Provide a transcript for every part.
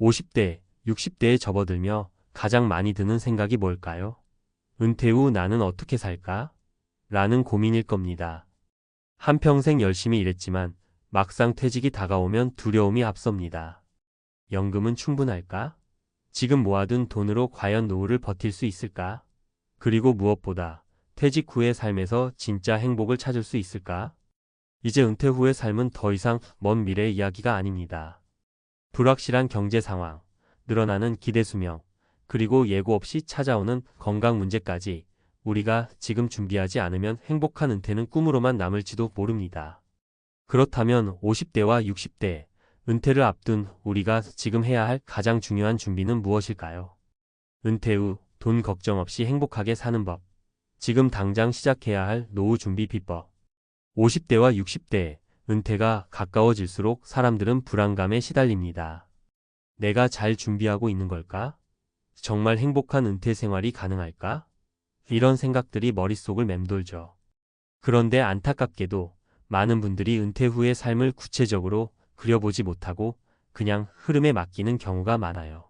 50대, 60대에 접어들며 가장 많이 드는 생각이 뭘까요? 은퇴 후 나는 어떻게 살까? 라는 고민일 겁니다. 한평생 열심히 일했지만 막상 퇴직이 다가오면 두려움이 앞섭니다. 연금은 충분할까? 지금 모아둔 돈으로 과연 노후를 버틸 수 있을까? 그리고 무엇보다 퇴직 후의 삶에서 진짜 행복을 찾을 수 있을까? 이제 은퇴 후의 삶은 더 이상 먼 미래의 이야기가 아닙니다. 불확실한 경제 상황, 늘어나는 기대 수명, 그리고 예고 없이 찾아오는 건강 문제까지 우리가 지금 준비하지 않으면 행복한 은퇴는 꿈으로만 남을지도 모릅니다. 그렇다면 50대와 60대, 은퇴를 앞둔 우리가 지금 해야 할 가장 중요한 준비는 무엇일까요? 은퇴 후 돈 걱정 없이 행복하게 사는 법. 지금 당장 시작해야 할 노후 준비 비법. 50대와 60대, 은퇴가 가까워질수록 사람들은 불안감에 시달립니다. 내가 잘 준비하고 있는 걸까? 정말 행복한 은퇴 생활이 가능할까? 이런 생각들이 머릿속을 맴돌죠. 그런데 안타깝게도 많은 분들이 은퇴 후의 삶을 구체적으로 그려보지 못하고 그냥 흐름에 맡기는 경우가 많아요.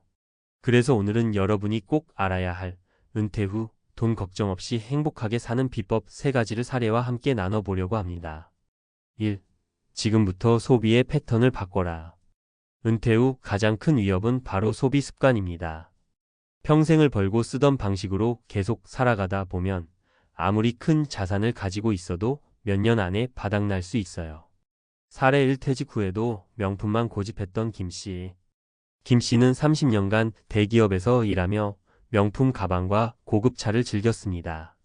그래서 오늘은 여러분이 꼭 알아야 할 은퇴 후 돈 걱정 없이 행복하게 사는 비법 3가지를 사례와 함께 나눠보려고 합니다. 1. 지금부터 소비의 패턴을 바꿔라. 은퇴 후 가장 큰 위협은 바로 소비 습관입니다. 평생을 벌고 쓰던 방식으로 계속 살아가다 보면 아무리 큰 자산을 가지고 있어도 몇 년 안에 바닥날 수 있어요. 사례 1. 퇴직 후에도 명품만 고집했던 김 씨. 김 씨는 30년간 대기업에서 일하며 명품 가방과 고급 차를 즐겼습니다.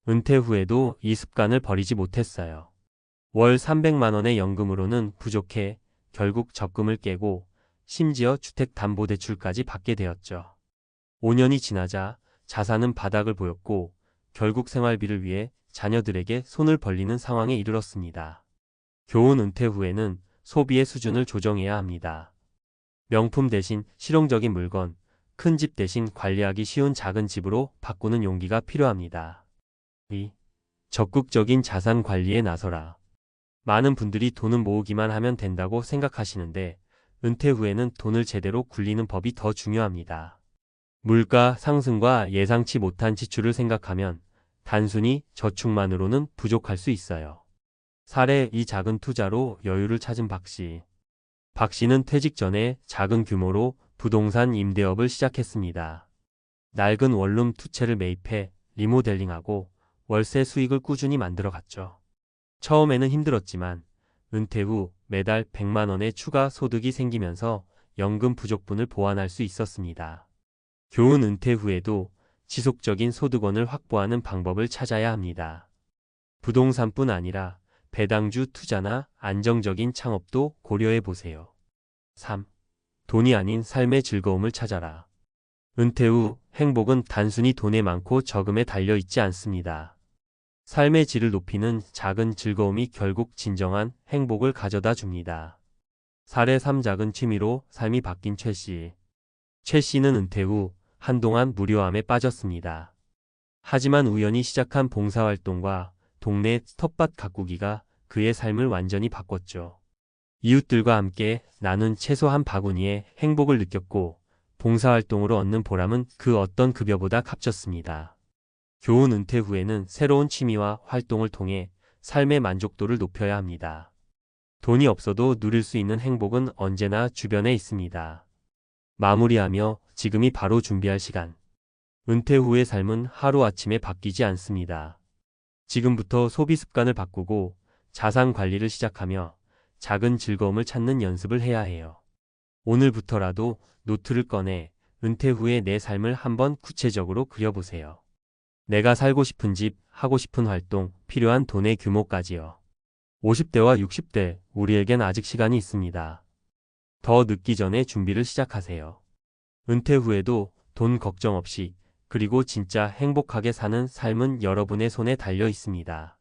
은퇴 후에도 이 습관을 버리지 못했어요. 월 300만 원의 연금으로는 부족해 결국 적금을 깨고 심지어 주택담보대출까지 받게 되었죠. 5년이 지나자 자산은 바닥을 보였고 결국 생활비를 위해 자녀들에게 손을 벌리는 상황에 이르렀습니다. 교훈 은퇴 후에는 소비의 수준을 조정해야 합니다. 명품 대신 실용적인 물건, 큰 집 대신 관리하기 쉬운 작은 집으로 바꾸는 용기가 필요합니다. 2. 적극적인 자산 관리에 나서라. 많은 분들이 돈은 모으기만 하면 된다고 생각하시는데 은퇴 후에는 돈을 제대로 굴리는 법이 더 중요합니다. 물가 상승과 예상치 못한 지출을 생각하면 단순히 저축만으로는 부족할 수 있어요. 사례 2. 작은 투자로 여유를 찾은 박 씨. 박 씨는 퇴직 전에 작은 규모로 부동산 임대업을 시작했습니다. 낡은 원룸 2채를 매입해 리모델링하고 월세 수익을 꾸준히 만들어갔죠. 처음에는 힘들었지만 은퇴 후 매달 100만 원의 추가 소득이 생기면서 연금 부족분을 보완할 수 있었습니다. 교훈 은퇴 후에도 지속적인 소득원을 확보하는 방법을 찾아야 합니다. 부동산뿐 아니라 배당주 투자나 안정적인 창업도 고려해 보세요. 3. 돈이 아닌 삶의 즐거움을 찾아라. 은퇴 후 행복은 단순히 돈에 많고 적음에 달려 있지 않습니다. 삶의 질을 높이는 작은 즐거움이 결국 진정한 행복을 가져다 줍니다. 사례 3. 작은 취미로 삶이 바뀐 최 씨. 최 씨는 은퇴 후 한동안 무료함에 빠졌습니다. 하지만 우연히 시작한 봉사활동과 동네 텃밭 가꾸기가 그의 삶을 완전히 바꿨죠. 이웃들과 함께 나눈 채소 한 바구니에 행복을 느꼈고 봉사활동으로 얻는 보람은 그 어떤 급여보다 값졌습니다. 교훈 은퇴 후에는 새로운 취미와 활동을 통해 삶의 만족도를 높여야 합니다. 돈이 없어도 누릴 수 있는 행복은 언제나 주변에 있습니다. 마무리하며 지금이 바로 준비할 시간. 은퇴 후의 삶은 하루아침에 바뀌지 않습니다. 지금부터 소비 습관을 바꾸고 자산 관리를 시작하며 작은 즐거움을 찾는 연습을 해야 해요. 오늘부터라도 노트를 꺼내 은퇴 후의 내 삶을 한번 구체적으로 그려보세요. 내가 살고 싶은 집, 하고 싶은 활동, 필요한 돈의 규모까지요. 50대와 60대, 우리에겐 아직 시간이 있습니다. 더 늦기 전에 준비를 시작하세요. 은퇴 후에도 돈 걱정 없이, 그리고 진짜 행복하게 사는 삶은 여러분의 손에 달려 있습니다.